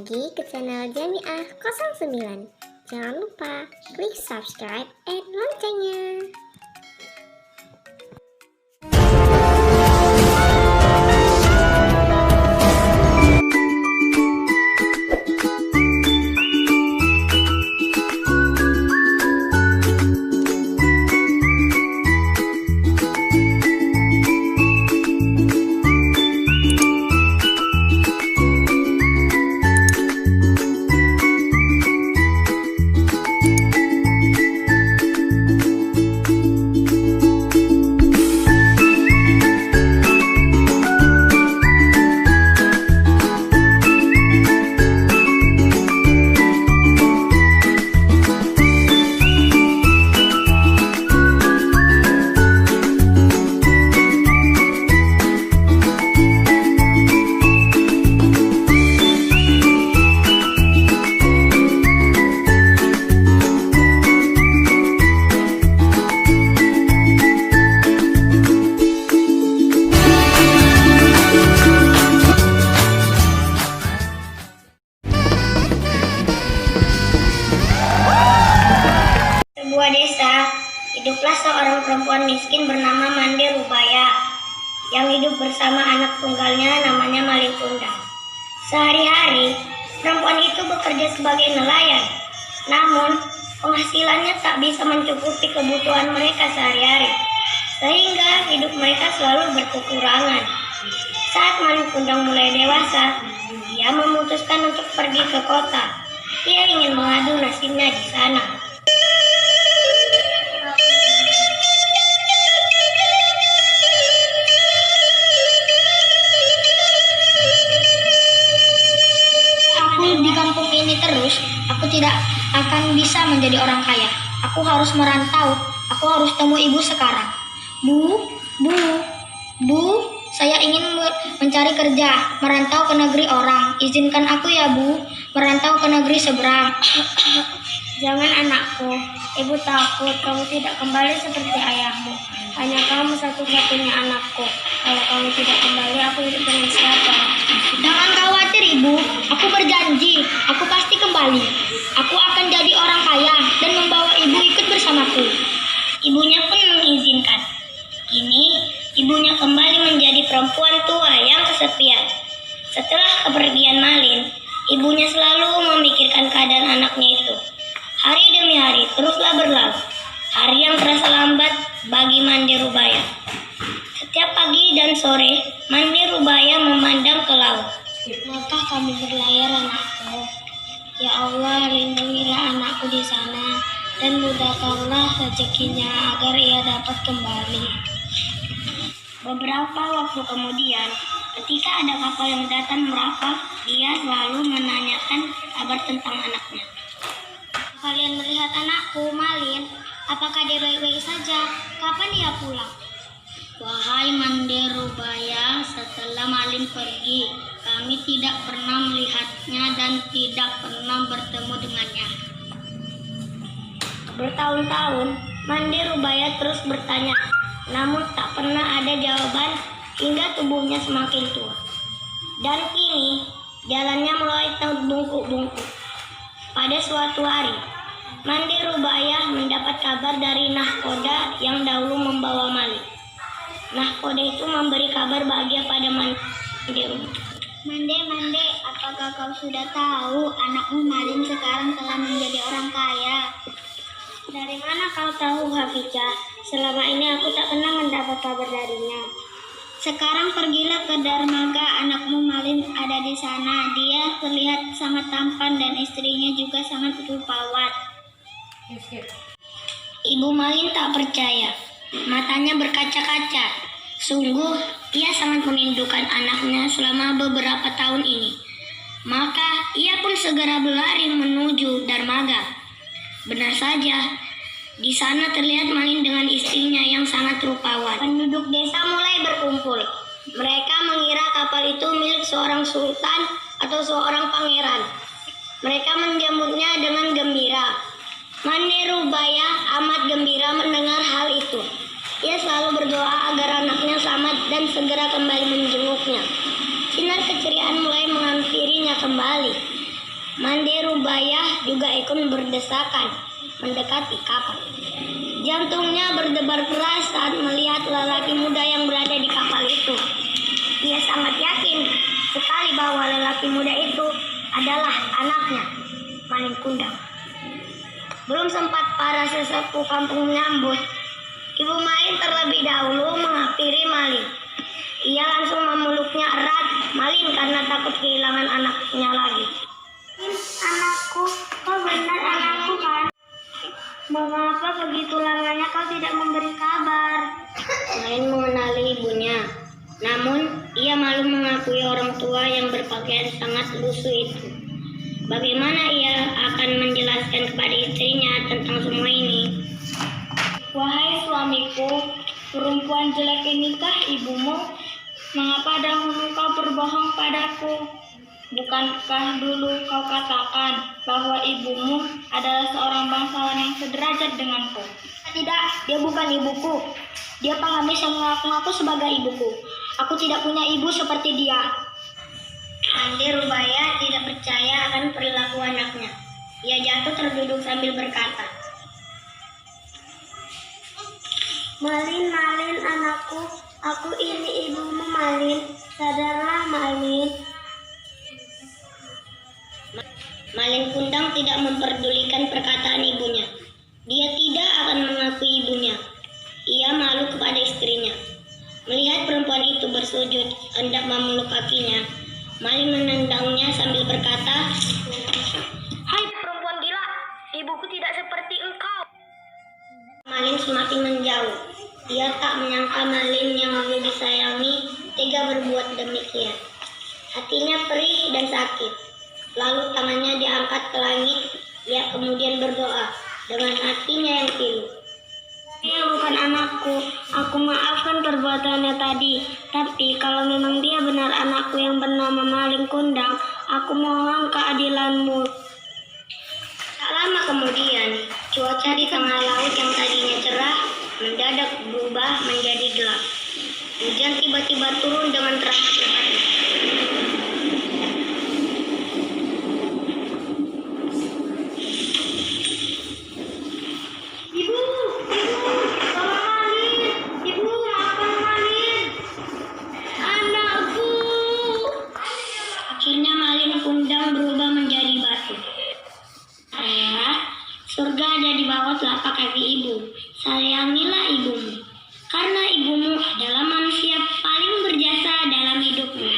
lagi ke channel Jamiah 09. Jangan lupa klik subscribe and loncengnya. Sebuah desa, hiduplah seorang perempuan miskin bernama Mande Rubaya yang hidup bersama anak tunggalnya namanya Malin Kundang. Sehari-hari, perempuan itu bekerja sebagai nelayan. Namun, penghasilannya tak bisa mencukupi kebutuhan mereka sehari-hari, sehingga hidup mereka selalu berkekurangan. Saat Malin Kundang mulai dewasa, ia memutuskan untuk pergi ke kota. Ia ingin mengadu nasibnya di sana. Di kampung ini terus, aku tidak akan bisa menjadi orang kaya. Aku harus merantau. Aku harus temui ibu sekarang. Bu, saya ingin mencari kerja, merantau ke negeri orang. Izinkan aku ya, Bu, merantau ke negeri seberang. Jangan anakku, ibu takut kamu tidak kembali seperti ayahmu. Hanya kamu satu-satunya anakku. Kalau kamu tidak kembali, aku hidup dengan siapa? Jangan khawatir ibu, aku berjanji, aku pasti kembali. Aku akan jadi orang kaya dan membawa ibu ikut bersamaku. Ibunya pun mengizinkan. Kini, ibunya kembali menjadi perempuan tua yang kesepian. Setelah kepergian Malin, ibunya selalu memikirkan keadaan anaknya itu. Hari demi hari teruslah berlalu. Hari yang terasa lambat bagi Mande Rubaya. Setiap pagi dan sore, Mande Rubaya memandang ke laut. Maukah kami berlayar, anakku? Ya Allah, lindungilah anakku di sana dan mudahkanlah rezekinya agar ia dapat kembali. Beberapa waktu kemudian, ketika ada kapal yang datang merapat, dia selalu menanyakan kabar tentang anaknya. Kalian melihat anakku, Malin? Apakah dia baik-baik saja? Kapan dia pulang? Wahai Mande Rubaya, setelah Malin pergi, kami tidak pernah melihatnya dan tidak pernah bertemu dengannya. Bertahun-tahun, Mande Rubaya terus bertanya, namun tak pernah ada jawaban hingga tubuhnya semakin tua. Dan kini, jalannya mulai terbungkuk-bungkuk. Pada suatu hari, Mande Rubaya mendapat kabar dari nahkoda yang dahulu membawa Malin. Nahkoda itu memberi kabar bahagia pada Mande Rubaya. Mande, apakah kau sudah tahu anakmu Malin sekarang telah menjadi orang kaya? Dari mana kau tahu, Hafijah? Selama ini aku tak pernah mendapat kabar darinya. Sekarang pergilah ke Darmaga, anakmu Malin ada di sana. Dia terlihat sangat tampan dan istrinya juga sangat rupawan. Ibu Malin tak percaya. Matanya berkaca-kaca. Sungguh, ia sangat merindukan anaknya selama beberapa tahun ini. Maka, ia pun segera berlari menuju Darmaga. Benar saja, di sana terlihat Malin dengan istrinya yang sangat rupawan. Penduduk desa mulai berkumpul. Mereka mengira kapal itu milik seorang sultan atau seorang pangeran. Mereka menyambutnya dengan gembira. Mande Rubaya amat gembira mendengar hal itu. Ia selalu berdoa agar anaknya selamat dan segera kembali menjenguknya. Sinar keceriaan mulai menghampirinya kembali. Mande Rubaiyah juga ikut berdesakan mendekati kapal. Jantungnya berdebar keras saat melihat lelaki muda yang berada di kapal itu. Ia sangat yakin sekali bahwa lelaki muda itu adalah anaknya, Malin Kundang. Belum sempat para sesepuh kampung menyambut, Ibu Malin terlebih dahulu menghampiri Malin. Ia langsung memeluknya erat Malin karena takut kehilangan anaknya lagi. Anakku, kau benar anakku kan? Mengapa begitu lamanya kau tidak memberi kabar? Malin mengenali ibunya, namun ia malu mengakui orang tua yang berpakaian sangat lusuh itu. Bagaimana ia akan menjelaskan kepada istrinya tentang semua ini? Wahai suamiku, perempuan jelek inikah ibumu? Mengapa dahulu kau berbohong padaku? Bukankah dulu kau katakan bahwa ibumu adalah seorang bangsawan yang sederajat denganku? Tidak, dia bukan ibuku. Dia pengemis yang mengaku-ngaku sebagai ibuku. Aku tidak punya ibu seperti dia. Mande Rubaiyah tidak percaya akan perilaku anaknya. Ia jatuh terduduk sambil berkata, Malin, Malin anakku, aku ini ibumu Malin. Sadarlah Malin. Malin Kundang tidak memperdulikan perkataan ibunya. Dia tidak akan mengakui ibunya. Ia malu kepada istrinya. Melihat perempuan itu bersujud hendak memeluk kakinya, Malin menendangnya sambil berkata, Hai perempuan gila, ibuku tidak seperti engkau. Malin semakin menjauh. Ia tak menyangka Malin yang lalu disayangi tega berbuat demikian. Hatinya perih dan sakit. Lalu tangannya diangkat ke langit. Ia kemudian berdoa dengan hatinya yang pilu. Dia bukan anakku. Aku maafkan perbuatannya tadi. Tapi kalau memang dia benar anakku yang bernama Malin Kundang, aku mohon keadilanmu. Tak lama kemudian, cuaca di tengah laut yang tadinya cerah mendadak berubah menjadi gelap. Hujan tiba-tiba turun dengan teramat cepatnya. Akhirnya Malin Kundang berubah menjadi batu. Surga ada di bawah telapak kaki ibu. Sayangilah ibumu, karena ibumu adalah manusia paling berjasa dalam hidupmu.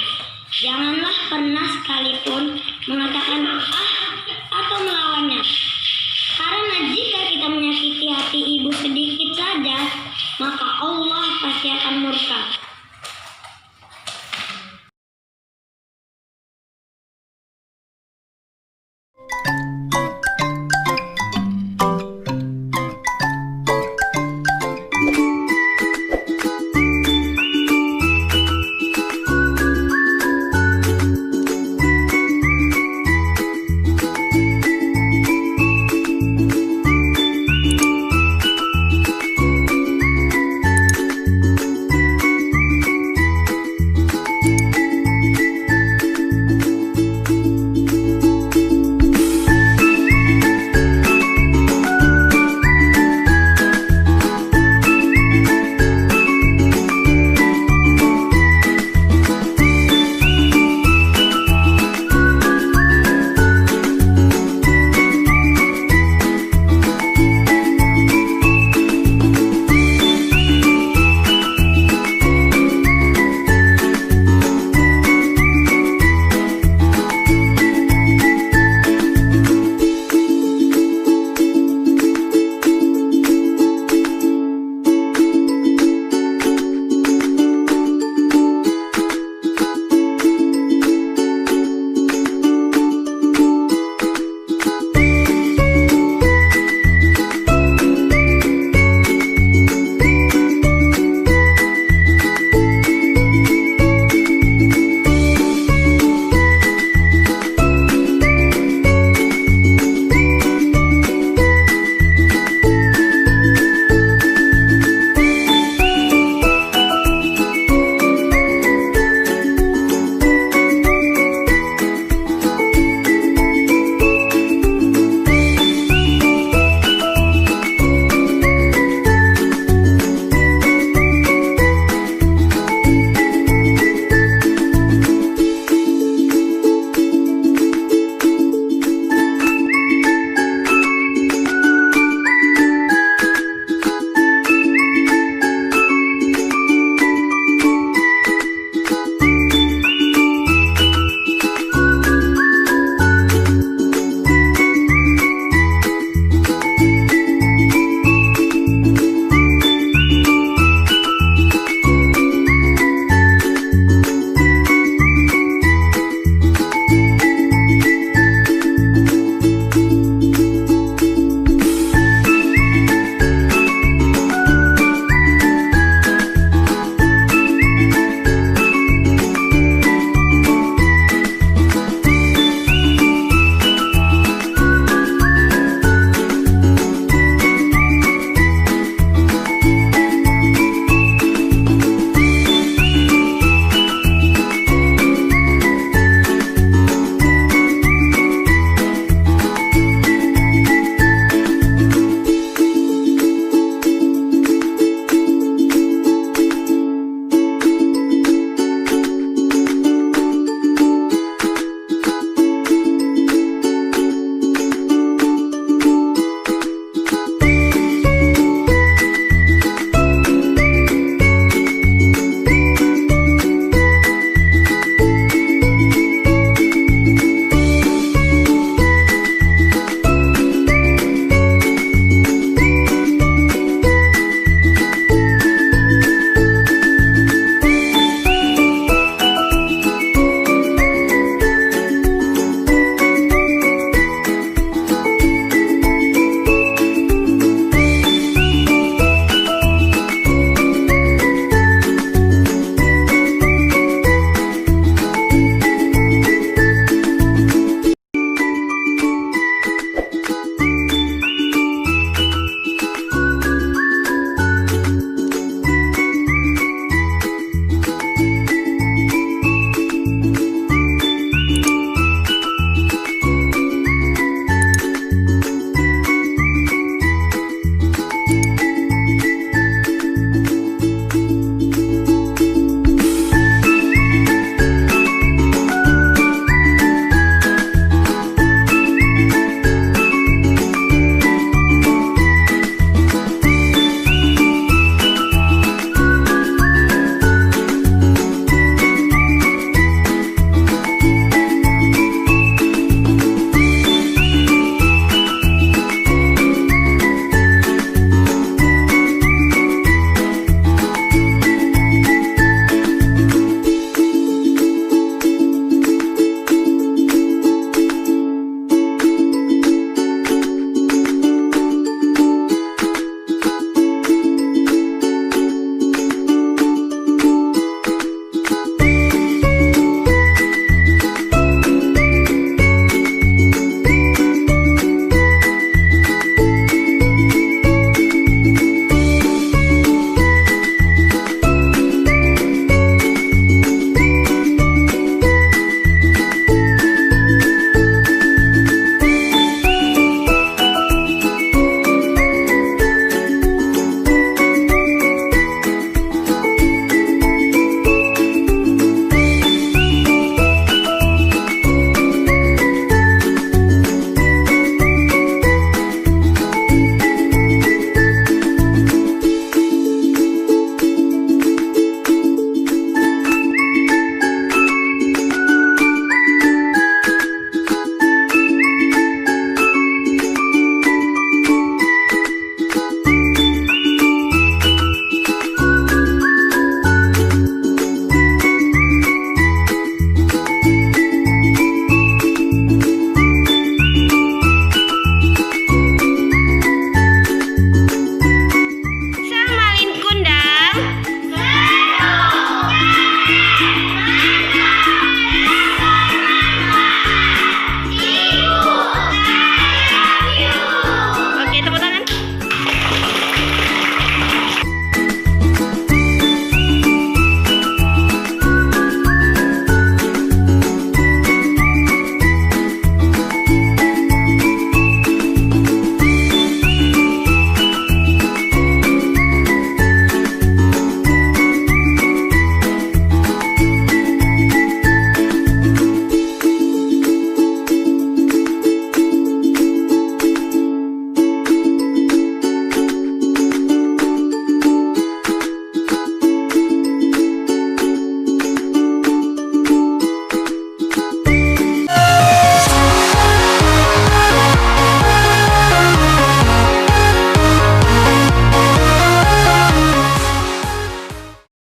Janganlah pernah sekalipun mengatakan